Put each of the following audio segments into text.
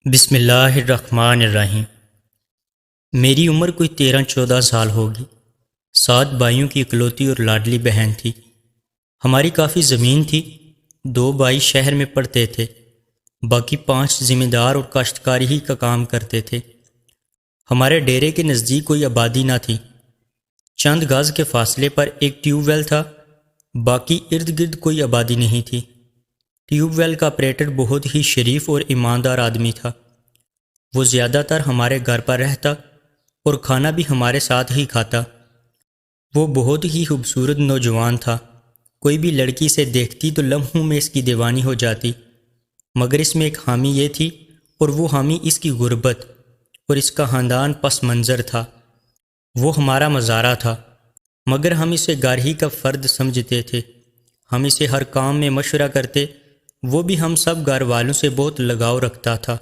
بسم اللہ الرحمن الرحیم۔ میری عمر کوئی 13-14 سال ہوگی۔ 7 بھائیوں کی اکلوتی اور لاڈلی بہن تھی۔ ہماری کافی زمین تھی۔ 2 بھائی شہر میں پڑھتے تھے، باقی 5 ذمہ دار اور کاشتکاری ہی کا کام کرتے تھے۔ ہمارے ڈیرے کے نزدیک کوئی آبادی نہ تھی۔ چند گز کے فاصلے پر ایک ٹیوب ویل تھا، باقی ارد گرد کوئی آبادی نہیں تھی۔ ٹیوب ویل کا آپریٹر بہت ہی شریف اور ایماندار آدمی تھا۔ وہ زیادہ تر ہمارے گھر پر رہتا اور کھانا بھی ہمارے ساتھ ہی کھاتا۔ وہ بہت ہی خوبصورت نوجوان تھا۔ کوئی بھی لڑکی سے دیکھتی تو لمحوں میں اس کی دیوانی ہو جاتی، مگر اس میں ایک خامی یہ تھی، اور وہ خامی اس کی غربت اور اس کا خاندان پس منظر تھا۔ وہ ہمارا مزارع تھا، مگر ہم اسے گھر ہی کا فرد سمجھتے تھے۔ ہم اسے ہر کام میں مشورہ کرتے، وہ بھی ہم سب گھر والوں سے بہت لگاؤ رکھتا تھا۔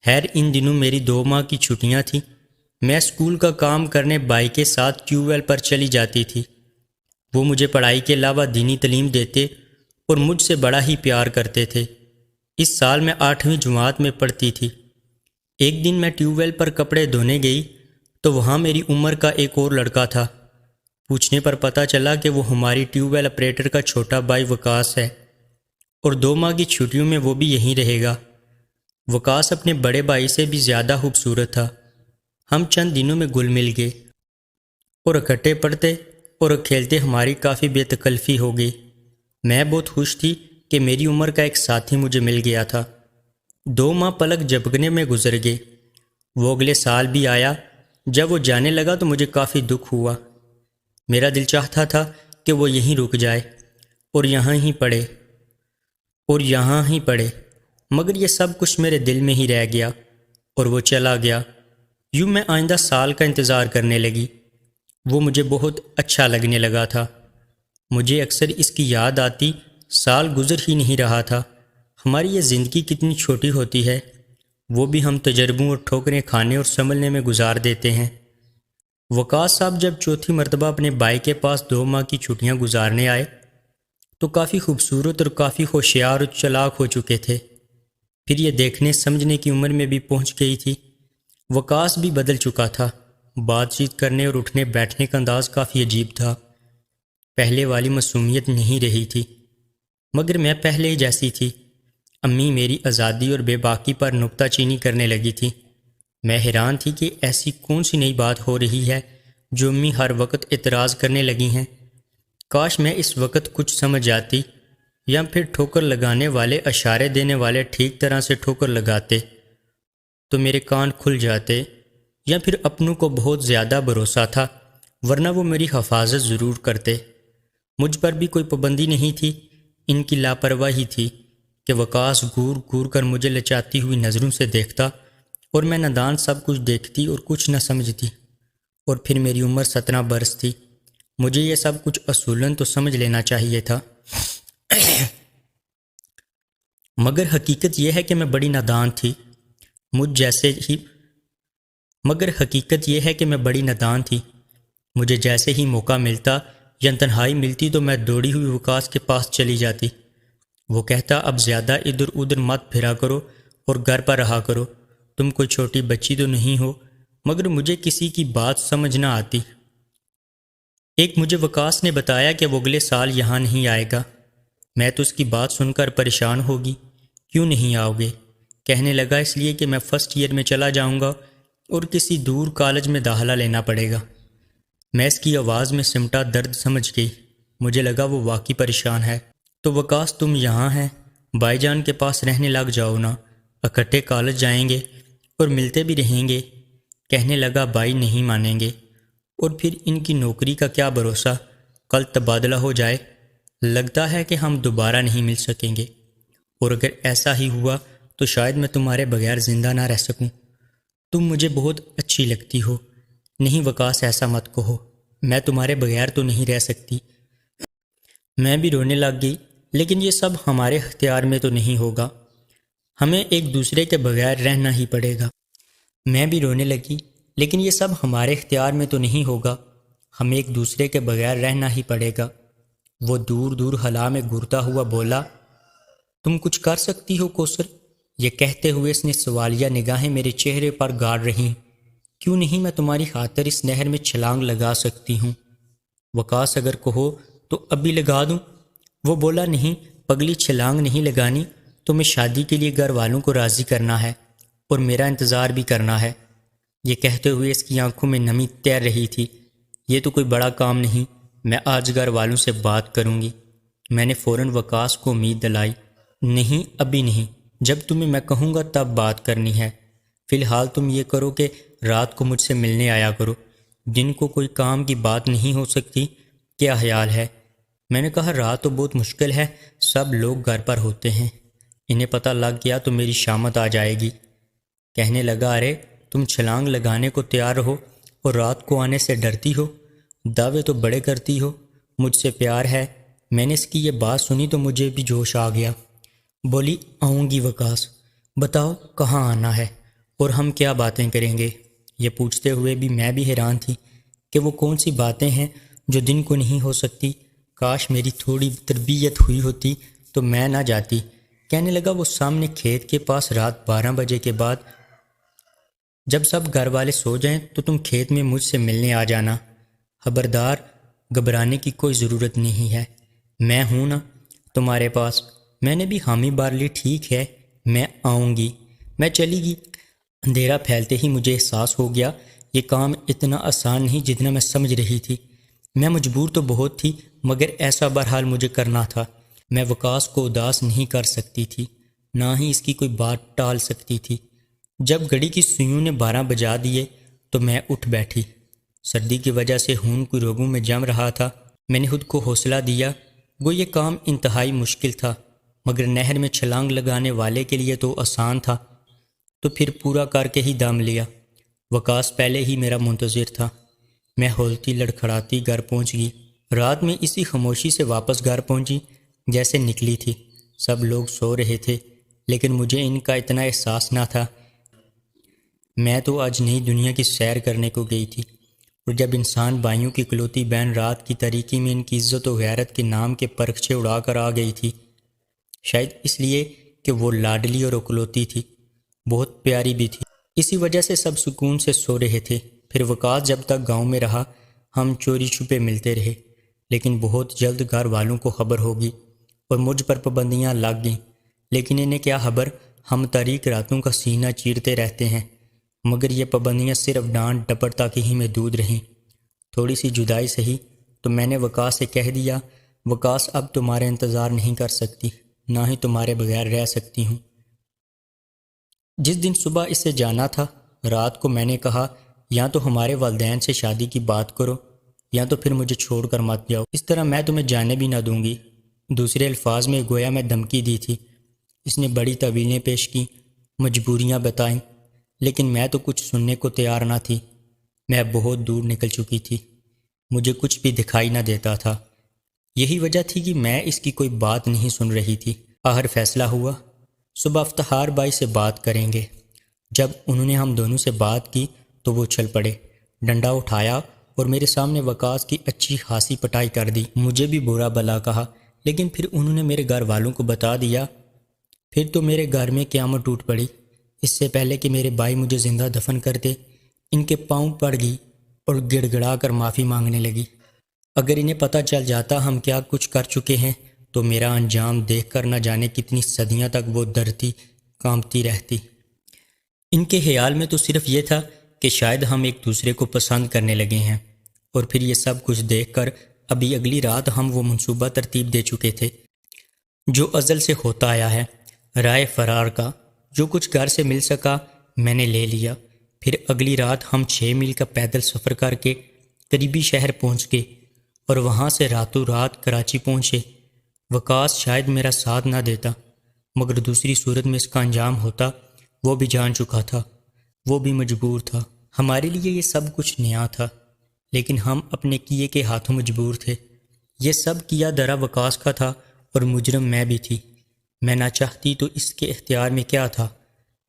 خیر ان دنوں میری 2 ماہ کی چھٹیاں تھیں۔ میں اسکول کا کام کرنے بھائی کے ساتھ ٹیوب ویل پر چلی جاتی تھی۔ وہ مجھے پڑھائی کے علاوہ دینی تعلیم دیتے اور مجھ سے بڑا ہی پیار کرتے تھے۔ اس سال میں 8ویں جماعت میں پڑھتی تھی۔ ایک دن میں ٹیوب ویل پر کپڑے دھونے گئی تو وہاں میری عمر کا ایک اور لڑکا تھا۔ پوچھنے پر پتہ چلا کہ وہ ہماری ٹیوب ویل آپریٹر کا چھوٹا بھائی وقاص ہے، اور 2 ماہ کی چھٹیوں میں وہ بھی یہیں رہے گا۔ وقاص اپنے بڑے بھائی سے بھی زیادہ خوبصورت تھا۔ ہم چند دنوں میں گل مل گئے اور اکٹھے پڑھتے اور کھیلتے ہماری کافی بے تکلفی ہو گئی۔ میں بہت خوش تھی کہ میری عمر کا ایک ساتھی مجھے مل گیا تھا۔ 2 ماہ پلک جھپکنے میں گزر گئے۔ وہ اگلے سال بھی آیا۔ جب وہ جانے لگا تو مجھے کافی دکھ ہوا۔ میرا دل چاہتا تھا کہ وہ یہیں رک جائے اور یہاں ہی پڑھے، مگر یہ سب کچھ میرے دل میں ہی رہ گیا اور وہ چلا گیا۔ یوں میں آئندہ سال کا انتظار کرنے لگی۔ وہ مجھے بہت اچھا لگنے لگا تھا۔ مجھے اکثر اس کی یاد آتی۔ سال گزر ہی نہیں رہا تھا۔ ہماری یہ زندگی کتنی چھوٹی ہوتی ہے، وہ بھی ہم تجربوں اور ٹھوکریں کھانے اور سنبھلنے میں گزار دیتے ہیں۔ وقاص صاحب جب چوتھی مرتبہ اپنے بھائی کے پاس 2 ماہ کی چھٹیاں گزارنے آئے تو کافی خوبصورت اور کافی ہوشیار اور چالاک ہو چکے تھے۔ پھر یہ دیکھنے سمجھنے کی عمر میں بھی پہنچ گئی تھی۔ وقاص بھی بدل چکا تھا۔ بات چیت کرنے اور اٹھنے بیٹھنے کا انداز کافی عجیب تھا۔ پہلے والی معصومیت نہیں رہی تھی، مگر میں پہلے ہی جیسی تھی۔ امی میری آزادی اور بے باکی پر نکتہ چینی کرنے لگی تھی۔ میں حیران تھی کہ ایسی کون سی نئی بات ہو رہی ہے جو امی ہر وقت اعتراض کرنے لگی ہیں۔ کاش میں اس وقت کچھ سمجھ جاتی، یا پھر ٹھوکر لگانے والے اشارے دینے والے ٹھیک طرح سے ٹھوکر لگاتے تو میرے کان کھل جاتے، یا پھر اپنوں کو بہت زیادہ بھروسہ تھا ورنہ وہ میری حفاظت ضرور کرتے۔ مجھ پر بھی کوئی پابندی نہیں تھی، ان کی لاپرواہی تھی کہ وقاص گور گور کر مجھے لچاتی ہوئی نظروں سے دیکھتا اور میں نادان سب کچھ دیکھتی اور کچھ نہ سمجھتی۔ اور پھر میری عمر 17 برس تھی۔ مجھے یہ سب کچھ اصولاً تو سمجھ لینا چاہیے تھا، مگر حقیقت یہ ہے کہ میں بڑی نادان تھی۔ مجھے جیسے ہی موقع ملتا یا تنہائی ملتی تو میں دوڑی ہوئی وقاص کے پاس چلی جاتی۔ وہ کہتا، اب زیادہ ادھر ادھر مت پھرا کرو اور گھر پر رہا کرو، تم کوئی چھوٹی بچی تو نہیں ہو۔ مگر مجھے کسی کی بات سمجھ نہ آتی۔ ایک مجھے وقاص نے بتایا کہ وہ اگلے سال یہاں نہیں آئے گا۔ میں تو اس کی بات سن کر پریشان ہوگی۔ کیوں نہیں آؤ گے؟ کہنے لگا، اس لیے کہ میں فرسٹ ایئر میں چلا جاؤں گا اور کسی دور کالج میں داخلہ لینا پڑے گا۔ میں اس کی آواز میں سمٹا درد سمجھ گئی۔ مجھے لگا وہ واقعی پریشان ہے۔ تو وقاص تم یہاں ہیں، بھائی جان کے پاس رہنے لگ جاؤ نا، اکٹھے کالج جائیں گے اور ملتے بھی رہیں گے۔ کہنے لگا، بھائی نہیں مانیں گے، اور پھر ان کی نوکری کا کیا بھروسہ، کل تبادلہ ہو جائے، لگتا ہے کہ ہم دوبارہ نہیں مل سکیں گے، اور اگر ایسا ہی ہوا تو شاید میں تمہارے بغیر زندہ نہ رہ سکوں۔ تم مجھے بہت اچھی لگتی ہو۔ نہیں وقاص، ایسا مت کہو، میں تمہارے بغیر تو نہیں رہ سکتی۔ میں بھی رونے لگ گئی۔ لیکن یہ سب ہمارے اختیار میں تو نہیں ہوگا، ہمیں ایک دوسرے کے بغیر رہنا ہی پڑے گا۔ میں بھی رونے لگی۔ لیکن یہ سب ہمارے اختیار میں تو نہیں ہوگا، ہمیں ایک دوسرے کے بغیر رہنا ہی پڑے گا۔ وہ دور دور خلا میں گھرتا ہوا بولا، تم کچھ کر سکتی ہو کوثر، یہ کہتے ہوئے اس نے سوالیہ نگاہیں میرے چہرے پر گاڑ رہیں۔ کیوں نہیں میں تمہاری خاطر اس نہر میں چھلانگ لگا سکتی ہوں؟ وقاص اگر کہو تو ابھی لگا دوں؟ وہ بولا نہیں، پگلی چھلانگ نہیں لگانی، تمہیں شادی کے لیے گھر والوں کو راضی کرنا ہے اور میرا انتظار بھی کرنا ہے۔ یہ کہتے ہوئے اس کی آنکھوں میں نمی تیر رہی تھی۔ یہ تو کوئی بڑا کام نہیں، میں آج گھر والوں سے بات کروں گی۔ میں نے فوراً وقاص کو امید دلائی، نہیں ابھی نہیں، جب تمہیں میں کہوں گا تب بات کرنی ہے۔ فی الحال تم یہ کرو کہ رات کو مجھ سے ملنے آیا کرو، دن کو کوئی کام کی بات نہیں ہو سکتی، کیا خیال ہے؟ میں نے کہا رات تو بہت مشکل ہے، سب لوگ گھر پر ہوتے ہیں، انہیں پتہ لگ گیا تو میری شامت آ جائے گی۔ کہنے لگا، ارے تم چھلانگ لگانے کو تیار ہو اور رات کو آنے سے ڈرتی ہو، دعوے تو بڑے کرتی ہو، مجھ سے پیار ہے۔ میں نے اس کی یہ بات سنی تو مجھے بھی جوش آ گیا۔ بولی، آؤں گی وقاص، بتاؤ کہاں آنا ہے اور ہم کیا باتیں کریں گے؟ یہ پوچھتے ہوئے بھی میں بھی حیران تھی کہ وہ کون سی باتیں ہیں جو دن کو نہیں ہو سکتی۔ کاش میری تھوڑی تربیت ہوئی ہوتی تو میں نہ جاتی۔ کہنے لگا، وہ سامنے کھیت کے پاس رات 12 بجے کے بعد جب سب گھر والے سو جائیں تو تم کھیت میں مجھ سے ملنے آ جانا۔ خبردار، گھبرانے کی کوئی ضرورت نہیں ہے، میں ہوں نا تمہارے پاس۔ میں نے بھی حامی بھر لی، ٹھیک ہے میں آؤں گی۔ میں چلی گئی۔ اندھیرا پھیلتے ہی مجھے احساس ہو گیا یہ کام اتنا آسان نہیں جتنا میں سمجھ رہی تھی۔ میں مجبور تو بہت تھی مگر ایسا بہرحال مجھے کرنا تھا۔ میں وقاص کو اداس نہیں کر سکتی تھی، نہ ہی اس کی کوئی بات ٹال سکتی تھی۔ جب گھڑی کی سوئیوں نے 12 بجا دیے تو میں اٹھ بیٹھی۔ سردی کی وجہ سے خون کوئی رگوں میں جم رہا تھا۔ میں نے خود کو حوصلہ دیا، وہ یہ کام انتہائی مشکل تھا مگر نہر میں چھلانگ لگانے والے کے لیے تو آسان تھا، تو پھر پورا کر کے ہی دم لیا۔ وقاص پہلے ہی میرا منتظر تھا۔ میں ہولتی لڑکھڑاتی گھر پہنچ گئی۔ رات میں اسی خاموشی سے واپس گھر پہنچی جیسے نکلی تھی۔ سب لوگ سو رہے تھے لیکن مجھے ان کا اتنا احساس نہ تھا۔ میں تو آج نئی دنیا کی سیر کرنے کو گئی تھی، اور جب انسان بھائیوں کی اکلوتی بہن رات کی تاریکی میں ان کی عزت و غیرت کے نام کے پرخچے اڑا کر آ گئی تھی، شاید اس لیے کہ وہ لاڈلی اور اکلوتی تھی، بہت پیاری بھی تھی، اسی وجہ سے سب سکون سے سو رہے تھے۔ پھر وقاص جب تک گاؤں میں رہا ہم چوری چھپے ملتے رہے، لیکن بہت جلد گھر والوں کو خبر ہوگی اور مجھ پر پابندیاں لگ گئیں۔ لیکن انہیں کیا خبر، ہم تاریک راتوں کا سینہ چیرتے رہتے ہیں، مگر یہ پابندیاں صرف ڈانٹ ڈپٹ تک ہی محدود رہیں۔ تھوڑی سی جدائی سہی تو میں نے وقاص سے کہہ دیا، وقاص اب تمہارا انتظار نہیں کر سکتی، نہ ہی تمہارے بغیر رہ سکتی ہوں۔ جس دن صبح اس سے جانا تھا، رات کو میں نے کہا، یا تو ہمارے والدین سے شادی کی بات کرو یا تو پھر مجھے چھوڑ کر مت جاؤ، اس طرح میں تمہیں جانے بھی نہ دوں گی۔ دوسرے الفاظ میں گویا میں دھمکی دی تھی۔ اس نے بڑی طویلیں پیش کی، مجبوریاں بتائیں، لیکن میں تو کچھ سننے کو تیار نہ تھی۔ میں بہت دور نکل چکی تھی، مجھے کچھ بھی دکھائی نہ دیتا تھا۔ یہی وجہ تھی کہ میں اس کی کوئی بات نہیں سن رہی تھی۔ آخر فیصلہ ہوا، صبح افتخار بھائی سے بات کریں گے۔ جب انہوں نے ہم دونوں سے بات کی تو وہ چل پڑے، ڈنڈا اٹھایا اور میرے سامنے وقاص کی اچھی خاصی پٹائی کر دی۔ مجھے بھی برا بلا کہا، لیکن پھر انہوں نے میرے گھر والوں کو بتا دیا۔ پھر تو میرے گھر میں قیامت ٹوٹ پڑی۔ اس سے پہلے کہ میرے بھائی مجھے زندہ دفن کرتے، ان کے پاؤں پڑ گئی اور گڑ گڑا کر معافی مانگنے لگی۔ اگر انہیں پتہ چل جاتا ہم کیا کچھ کر چکے ہیں تو میرا انجام دیکھ کر نہ جانے کتنی صدیاں تک وہ ڈرتی کانپتی رہتی۔ ان کے خیال میں تو صرف یہ تھا کہ شاید ہم ایک دوسرے کو پسند کرنے لگے ہیں، اور پھر یہ سب کچھ دیکھ کر ابھی اگلی رات ہم وہ منصوبہ ترتیب دے چکے تھے جو ازل سے ہوتا آیا ہے، رائے فرار کا۔ جو کچھ گھر سے مل سکا میں نے لے لیا۔ پھر اگلی رات ہم 6 میل کا پیدل سفر کر کے قریبی شہر پہنچ گئے اور وہاں سے راتوں رات کراچی پہنچے۔ وقاص شاید میرا ساتھ نہ دیتا، مگر دوسری صورت میں اس کا انجام ہوتا، وہ بھی جان چکا تھا، وہ بھی مجبور تھا۔ ہمارے لیے یہ سب کچھ نیا تھا، لیکن ہم اپنے کیے کے ہاتھوں مجبور تھے۔ یہ سب کیا درا وقاص کا تھا اور مجرم میں بھی تھی۔ میں نہ چاہتی تو اس کے اختیار میں کیا تھا؟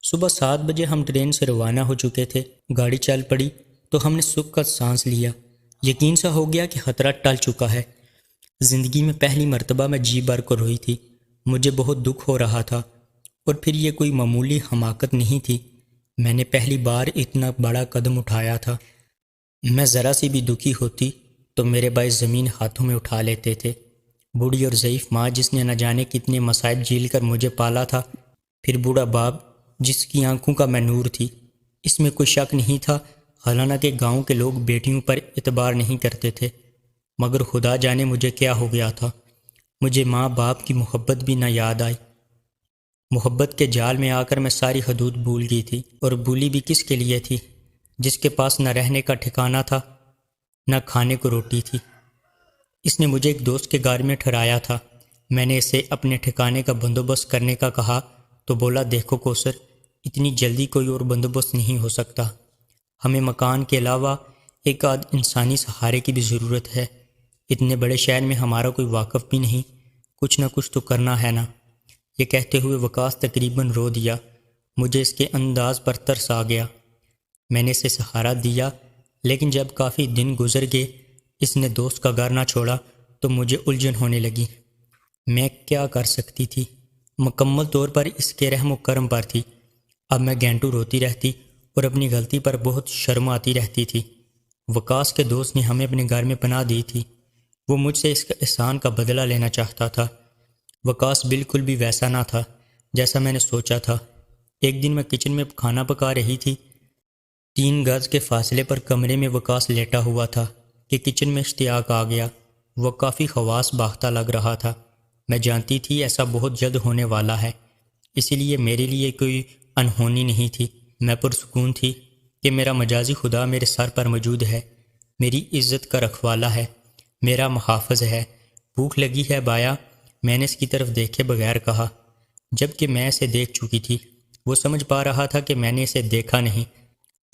صبح 7 بجے ہم ٹرین سے روانہ ہو چکے تھے۔ گاڑی چل پڑی تو ہم نے سکھ کا سانس لیا۔ یقین سا ہو گیا کہ خطرہ ٹل چکا ہے۔ زندگی میں پہلی مرتبہ میں جی بھر کر روئی تھی۔ مجھے بہت دکھ ہو رہا تھا اور پھر یہ کوئی معمولی حماقت نہیں تھی، میں نے پہلی بار اتنا بڑا قدم اٹھایا تھا۔ میں ذرا سی بھی دکھی ہوتی تو میرے بھائی زمین ہاتھوں میں اٹھا لیتے تھے۔ بوڑھی اور ضعیف ماں جس نے نہ جانے کتنے مصائب جھیل کر مجھے پالا تھا، پھر بوڑھا باپ جس کی آنکھوں کا میں نور تھی، اس میں کوئی شک نہیں تھا، حالانکہ گاؤں کے لوگ بیٹیوں پر اعتبار نہیں کرتے تھے، مگر خدا جانے مجھے کیا ہو گیا تھا۔ مجھے ماں باپ کی محبت بھی نہ یاد آئی۔ محبت کے جال میں آ کر میں ساری حدود بھول گئی تھی، اور بھولی بھی کس کے لیے تھی؟ جس کے پاس نہ رہنے کا ٹھکانہ تھا، نہ کھانے کو روٹی تھی۔ اس نے مجھے ایک دوست کے گھر میں ٹھہرایا تھا۔ میں نے اسے اپنے ٹھکانے کا بندوبست کرنے کا کہا تو بولا، دیکھو کوثر، اتنی جلدی کوئی اور بندوبست نہیں ہو سکتا۔ ہمیں مکان کے علاوہ ایک آدھ انسانی سہارے کی بھی ضرورت ہے۔ اتنے بڑے شہر میں ہمارا کوئی واقف بھی نہیں، کچھ نہ کچھ تو کرنا ہے نا۔ یہ کہتے ہوئے وقاص تقریباً رو دیا۔ مجھے اس کے انداز پر ترس آ گیا۔ میں نے اسے سہارا دیا، لیکن جب کافی دن گزر گئے اس نے دوست کا گھر نہ چھوڑا تو مجھے الجھن ہونے لگی۔ میں کیا کر سکتی تھی؟ مکمل طور پر اس کے رحم و کرم پر تھی۔ اب میں گھنٹوں روتی رہتی اور اپنی غلطی پر بہت شرم آتی رہتی تھی۔ وقاص کے دوست نے ہمیں اپنے گھر میں پناہ دی تھی۔ وہ مجھ سے اس احسان کا بدلہ لینا چاہتا تھا۔ وقاص بالکل بھی ویسا نہ تھا جیسا میں نے سوچا تھا۔ ایک دن میں کچن میں کھانا پکا رہی تھی۔ 3 گز کے فاصلے پر کمرے میں وقاص لیٹا ہوا تھا کہ کچن میں اشتیاق آ گیا۔ وہ کافی خواص باختہ لگ رہا تھا۔ میں جانتی تھی ایسا بہت جلد ہونے والا ہے، اسی لیے میرے لیے کوئی انہونی نہیں تھی۔ میں پرسکون تھی کہ میرا مجازی خدا میرے سر پر موجود ہے، میری عزت کا رکھوالا ہے، میرا محافظ ہے۔ بھوک لگی ہے بایا؟ میں نے اس کی طرف دیکھے بغیر کہا، جبکہ میں اسے دیکھ چکی تھی۔ وہ سمجھ پا رہا تھا کہ میں نے اسے دیکھا نہیں۔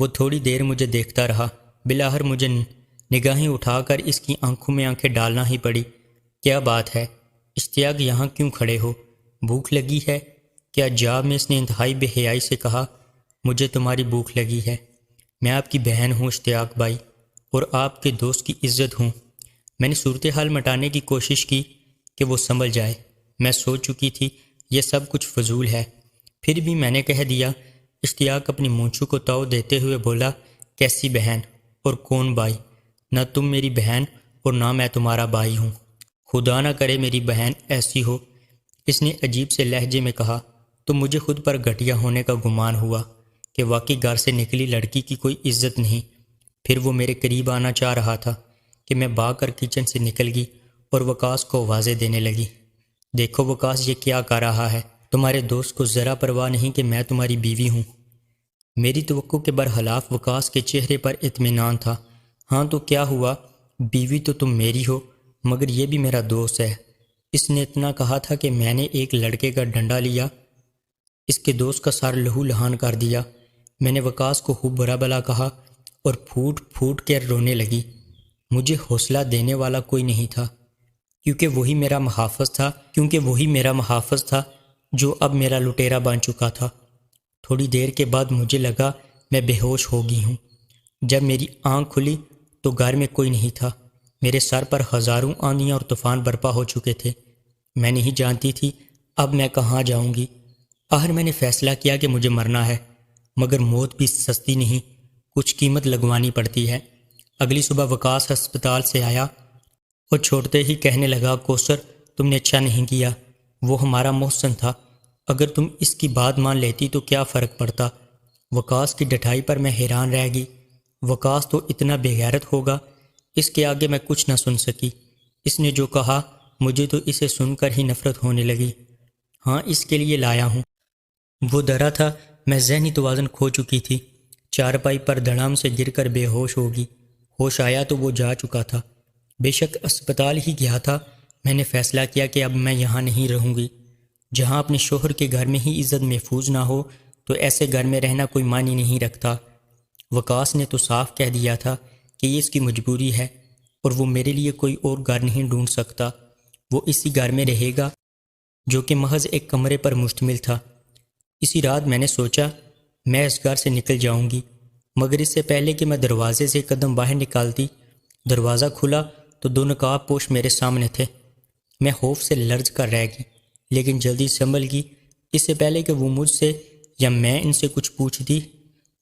وہ تھوڑی دیر مجھے دیکھتا رہا، بالآخر مجھے نگاہیں اٹھا کر اس کی آنکھوں میں آنکھیں ڈالنا ہی پڑی۔ کیا بات ہے اشتیاق، یہاں کیوں کھڑے ہو؟ بھوک لگی ہے کیا؟ جواب میں اس نے انتہائی بے حیائی سے کہا، مجھے تمہاری بھوک لگی ہے؟ میں آپ کی بہن ہوں اشتیاق بھائی، اور آپ کے دوست کی عزت ہوں۔ میں نے صورتحال مٹانے کی کوشش کی کہ وہ سنبھل جائے۔ میں سوچ چکی تھی یہ سب کچھ فضول ہے، پھر بھی میں نے کہہ دیا۔ اشتیاق اپنی مونچھوں کو تاؤ دیتے ہوئے بولا، کیسی بہن اور کون بھائی؟ نہ تم میری بہن اور نہ میں تمہارا بھائی ہوں۔ خدا نہ کرے میری بہن ایسی ہو۔ اس نے عجیب سے لہجے میں کہا تو مجھے خود پر گھٹیا ہونے کا گمان ہوا کہ واقعی گھر سے نکلی لڑکی کی کوئی عزت نہیں۔ پھر وہ میرے قریب آنا چاہ رہا تھا کہ میں بھاگ کر کچن سے نکل گئی اور وقاص کو آوازیں دینے لگی، دیکھو وقاص یہ کیا کر رہا ہے؟ تمہارے دوست کو ذرا پرواہ نہیں کہ میں تمہاری بیوی ہوں۔ میری توقع کے برخلاف وقاص کے چہرے پر اطمینان تھا۔ ہاں تو کیا ہوا؟ بیوی تو تم میری ہو، مگر یہ بھی میرا دوست ہے۔ اس نے اتنا کہا تھا کہ میں نے ایک لڑکے کا ڈنڈا لیا، اس کے دوست کا سر لہو لہان کر دیا۔ میں نے وقاص کو خوب برا بھلا کہا اور پھوٹ پھوٹ کر رونے لگی۔ مجھے حوصلہ دینے والا کوئی نہیں تھا، کیونکہ وہی میرا محافظ تھا جو اب میرا لٹیرا بن چکا تھا۔ تھوڑی دیر کے بعد مجھے لگا میں بے ہوش ہو گئی ہوں۔ جب میری آنکھ کھلی تو گھر میں کوئی نہیں تھا۔ میرے سر پر ہزاروں آندیاں اور طوفان برپا ہو چکے تھے۔ میں نہیں جانتی تھی اب میں کہاں جاؤں گی۔ آخر میں نے فیصلہ کیا کہ مجھے مرنا ہے، مگر موت بھی سستی نہیں، کچھ قیمت لگوانی پڑتی ہے۔ اگلی صبح وقاص ہسپتال سے آیا اور چھوڑتے ہی کہنے لگا، کوثر تم نے اچھا نہیں کیا، وہ ہمارا محسن تھا، اگر تم اس کی بات مان لیتی تو کیا فرق پڑتا؟ وقاص کی ڈٹائی پر میں حیران رہ گئی۔ وقاص تو اتنا بے غیرت ہوگا؟ اس کے آگے میں کچھ نہ سن سکی۔ اس نے جو کہا مجھے تو اسے سن کر ہی نفرت ہونے لگی۔ ہاں اس کے لیے لایا ہوں۔ وہ ڈرا تھا، میں ذہنی توازن کھو چکی تھی، چارپائی پر دھڑام سے گر کر بے ہوش ہوگی۔ ہوش آیا تو وہ جا چکا تھا۔ بے شک اسپتال ہی گیا تھا۔ میں نے فیصلہ کیا کہ اب میں یہاں نہیں رہوں گی۔ جہاں اپنے شوہر کے گھر میں ہی عزت محفوظ نہ ہو تو ایسے گھر میں رہنا کوئی معنی نہیں رکھتا۔ وقاص نے تو صاف کہہ دیا تھا کہ یہ اس کی مجبوری ہے اور وہ میرے لیے کوئی اور گھر نہیں ڈھونڈ سکتا۔ وہ اسی گھر میں رہے گا جو کہ محض ایک کمرے پر مشتمل تھا۔ اسی رات میں نے سوچا میں اس گھر سے نکل جاؤں گی، مگر اس سے پہلے کہ میں دروازے سے قدم باہر نکالتی، دروازہ کھلا تو 2 نقاب پوش میرے سامنے تھے۔ میں خوف سے لرز کر رہ گئی، لیکن جلدی سنبھل گئی۔ اس سے پہلے کہ وہ مجھ سے یا میں ان سے کچھ پوچھتی،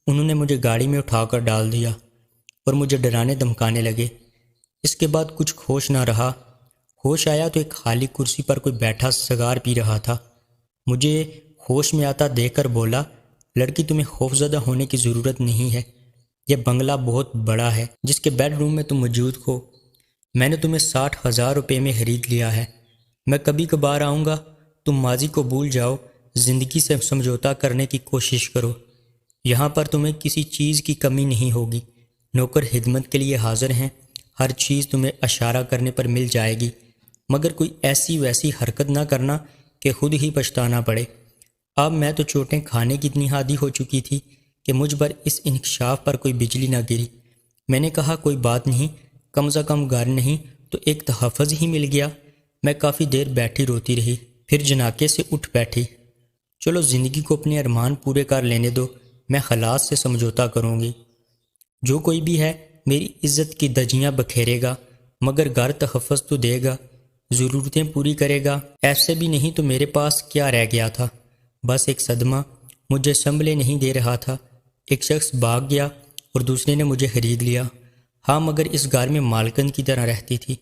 انہوں نے مجھے گاڑی میں اٹھا کر ڈال دیا اور مجھے ڈرانے دھمکانے لگے۔ اس کے بعد کچھ ہوش نہ رہا۔ ہوش آیا تو ایک خالی کرسی پر کوئی بیٹھا سگار پی رہا تھا۔ مجھے ہوش میں آتا دیکھ کر بولا، لڑکی تمہیں خوفزدہ ہونے کی ضرورت نہیں ہے، یہ بنگلہ بہت بڑا ہے جس کے بیڈ روم میں تم موجود ہو۔ میں نے تمہیں 60,000 روپے میں خرید لیا ہے۔ میں کبھی کبھار آؤں گا، تم ماضی کو بھول جاؤ، زندگی سے سمجھوتا کرنے کی کوشش کرو۔ یہاں پر تمہیں کسی چیز کی کمی نہیں ہوگی، نوکر خدمت کے لیے حاضر ہیں، ہر چیز تمہیں اشارہ کرنے پر مل جائے گی، مگر کوئی ایسی ویسی حرکت نہ کرنا کہ خود ہی پچھتانا پڑے۔ اب میں تو چوٹیں کھانے کی اتنی عادی ہو چکی تھی کہ مجھ پر اس انکشاف پر کوئی بجلی نہ گری۔ میں نے کہا کوئی بات نہیں، کم سے کم گھر نہیں تو ایک تحفظ ہی مل گیا۔ میں کافی دیر بیٹھی روتی رہی، پھر جناکے سے اٹھ بیٹھی۔ چلو زندگی کو اپنے ارمان پورے کر لینے دو، میں حالات سے سمجھوتا کروں گی۔ جو کوئی بھی ہے میری عزت کی دجیاں بکھیرے گا، مگر گھر تحفظ تو دے گا، ضرورتیں پوری کرے گا۔ ایسے بھی نہیں تو میرے پاس کیا رہ گیا تھا؟ بس ایک صدمہ، مجھے سنبھلے نہیں دے رہا تھا۔ ایک شخص بھاگ گیا اور دوسرے نے مجھے خرید لیا۔ ہاں مگر اس گھر میں مالکن کی طرح رہتی تھی،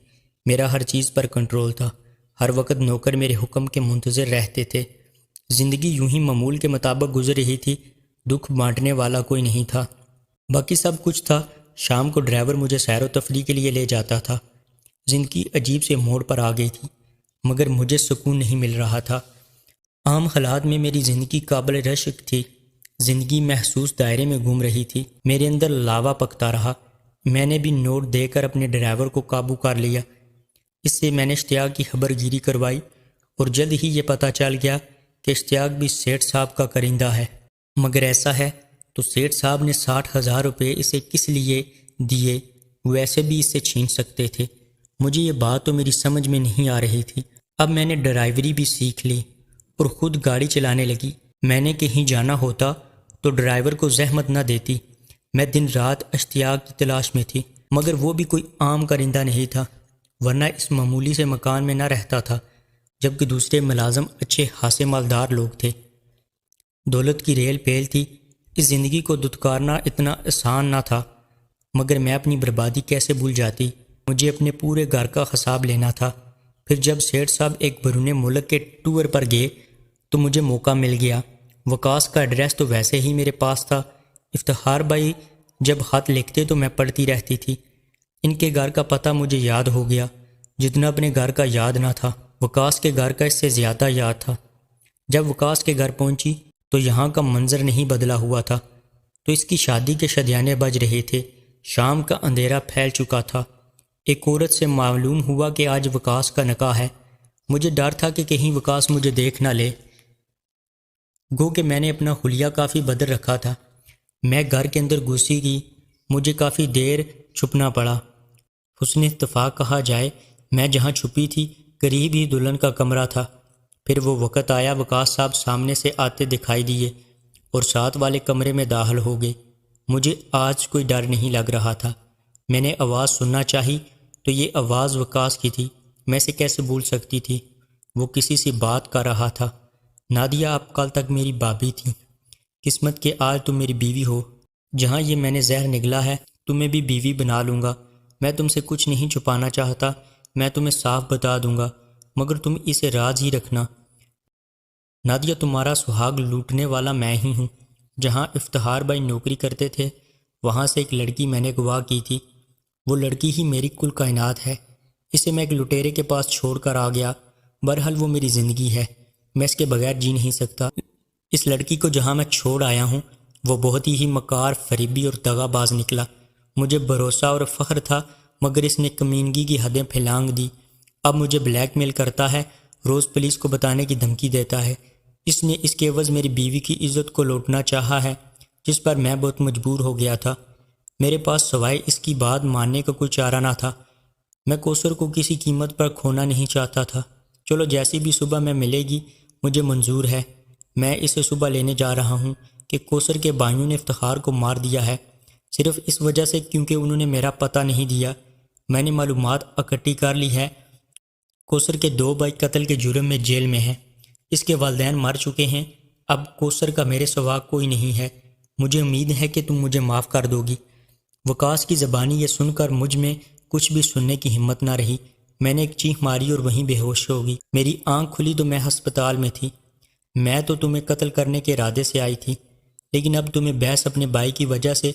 میرا ہر چیز پر کنٹرول تھا، ہر وقت نوکر میرے حکم کے منتظر رہتے تھے۔ زندگی یوں ہی معمول کے مطابق گزر رہی تھی، دکھ بانٹنے والا کوئی نہیں تھا۔ باقی سب کچھ تھا۔ شام کو ڈرائیور مجھے سیر و تفریح کے لیے لے جاتا تھا۔ زندگی عجیب سے موڑ پر آ گئی تھی، مگر مجھے سکون نہیں مل رہا تھا۔ عام حالات میں میری زندگی قابل رشک تھی، زندگی محسوس دائرے میں گھوم رہی تھی، میرے اندر لاوا پکتا رہا۔ میں نے بھی نوٹ دے کر اپنے ڈرائیور کو قابو کر لیا۔ اس سے میں نے اشتیاق کی خبر گیری کروائی اور جلد ہی یہ پتہ چل گیا کہ اشتیاق بھی سیٹھ صاحب کا کرندہ ہے۔ مگر ایسا ہے تو سیٹھ صاحب نے 60,000 روپے اسے کس لیے دیے؟ ویسے بھی اس سے چھین سکتے تھے۔ مجھے یہ بات تو میری سمجھ میں نہیں آ رہی تھی۔ اب میں نے ڈرائیوری بھی سیکھ لی اور خود گاڑی چلانے لگی۔ میں نے کہیں جانا ہوتا تو ڈرائیور کو زحمت نہ دیتی۔ میں دن رات اشتیاق کی تلاش میں تھی، مگر وہ بھی کوئی عام کرندہ نہیں تھا، ورنہ اس معمولی سے مکان میں نہ رہتا تھا، جبکہ دوسرے ملازم اچھے خاصے مالدار لوگ تھے۔ دولت کی ریل پیل تھی۔ اس زندگی کو دھتکارنا اتنا آسان نہ تھا، مگر میں اپنی بربادی کیسے بھول جاتی؟ مجھے اپنے پورے گھر کا حساب لینا تھا۔ پھر جب سیٹھ صاحب ایک بیرون ملک کے ٹور پر گئے تو مجھے موقع مل گیا۔ وکاس کا ایڈریس تو ویسے ہی میرے پاس تھا۔ افتخار بھائی جب خط لکھتے تو میں پڑھتی رہتی تھی۔ ان کے گھر کا پتہ مجھے یاد ہو گیا، جتنا اپنے گھر کا یاد نہ تھا۔ وکاس کے گھر کا اس سے زیادہ یاد تھا۔ جب وکاس کے گھر پہنچی تو یہاں کا منظر نہیں بدلا ہوا تھا، تو اس کی شادی کے شدیانے بج رہے تھے۔ شام کا اندھیرا پھیل چکا تھا۔ ایک عورت سے معلوم ہوا کہ آج وکاس کا نکاح ہے۔ مجھے ڈر تھا کہ کہیں وکاس مجھے دیکھ نہ لے، گو کہ میں نے اپنا حلیہ کافی بدل رکھا تھا۔ میں گھر کے اندر گھسی گئی، مجھے کافی دیر چھپنا پڑا۔ حسن اتفاق کہا جائے، میں جہاں چھپی تھی قریب ہی دلہن کا کمرہ تھا۔ پھر وہ وقت آیا، وکاس صاحب سامنے سے آتے دکھائی دیے اور ساتھ والے کمرے میں داخل ہو گئے۔ مجھے آج کوئی ڈر نہیں لگ رہا تھا۔ میں نے آواز سننا چاہی تو یہ آواز وکاس کی تھی۔ میں اسے کیسے بھول سکتی تھی؟ وہ کسی سے بات کر رہا تھا۔ نادیہ، آپ کل تک میری بھابھی تھی، قسمت کہ آج تم میری بیوی ہو۔ جہاں یہ میں نے زہر نگلا ہے، تمہیں بھی بیوی بنا لوں گا۔ میں تم سے کچھ نہیں چھپانا چاہتا، میں تمہیں صاف بتا دوں گا، مگر تم اسے راز ہی رکھنا۔ نادیہ، تمہارا سہاگ لوٹنے والا میں ہی ہوں۔ جہاں افتخار بھائی نوکری کرتے تھے وہاں سے ایک لڑکی میں نے اغوا کی تھی۔ وہ لڑکی ہی میری کل کائنات ہے۔ اسے میں ایک لٹیرے کے پاس چھوڑ کر آ گیا۔ بہرحال وہ میری زندگی ہے، میں اس کے بغیر جی نہیں سکتا۔ اس لڑکی کو جہاں میں چھوڑ آیا ہوں وہ بہت ہی مکار، فریبی اور دغا باز نکلا۔ مجھے بھروسہ اور فخر تھا، مگر اس نے کمینگی کی حدیں پھیلانگ دی۔ اب مجھے بلیک میل کرتا ہے، روز پولیس کو بتانے کی دھمکی دیتا ہے۔ اس نے اس کے عوض میری بیوی کی عزت کو لوٹنا چاہا ہے، جس پر میں بہت مجبور ہو گیا تھا۔ میرے پاس سوائے اس کی بات ماننے کا کوئی چارہ نہ تھا۔ میں کوثر کو کسی قیمت پر کھونا نہیں چاہتا تھا۔ چلو جیسی بھی صبح میں ملے گی مجھے منظور ہے۔ میں اسے صبح لینے جا رہا ہوں کہ کوثر کے بھائیوں نے افتخار کو مار دیا ہے، صرف اس وجہ سے کیونکہ انہوں نے میرا پتہ نہیں دیا۔ میں نے معلومات اکٹھی کر لی ہے۔ کوثر کے 2 بھائی قتل کے جرم میں جیل میں ہیں۔ اس کے والدین مر چکے ہیں، اب کوثر کا میرے سوا کوئی نہیں ہے، مجھے امید ہے کہ تم مجھے معاف کر دو گی۔ وقاص کی زبانی یہ سن کر مجھ میں کچھ بھی سننے کی ہمت نہ رہی۔ میں نے ایک چیخ ماری اور وہیں بے ہوش ہو گئی۔ میری آنکھ کھلی تو میں ہسپتال میں تھی۔ میں تو تمہیں قتل کرنے کے ارادے سے آئی تھی، لیکن اب تمہیں بحث اپنے بھائی کی وجہ سے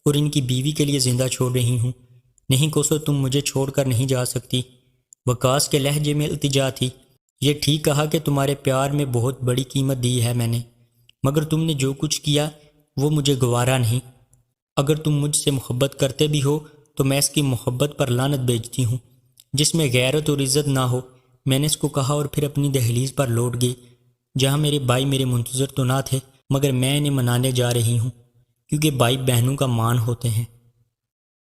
اور ان کی بیوی کے لیے زندہ چھوڑ رہی ہوں۔ نہیں کوثر، تم مجھے چھوڑ کر نہیں جا سکتی۔ وقاص کے لہجے میں التجا تھی۔ یہ ٹھیک کہا کہ تمہارے پیار میں بہت بڑی قیمت دی ہے میں نے، مگر تم نے جو کچھ کیا وہ مجھے گوارا نہیں۔ اگر تم مجھ سے محبت کرتے بھی ہو تو میں اس کی محبت پر لعنت بھیجتی ہوں، جس میں غیرت اور عزت نہ ہو۔ میں نے اس کو کہا اور پھر اپنی دہلیز پر لوٹ گئی، جہاں میرے بھائی میرے منتظر تو نہ تھے، مگر میں انہیں منانے جا رہی ہوں، کیونکہ بھائی بہنوں کا مان ہوتے ہیں۔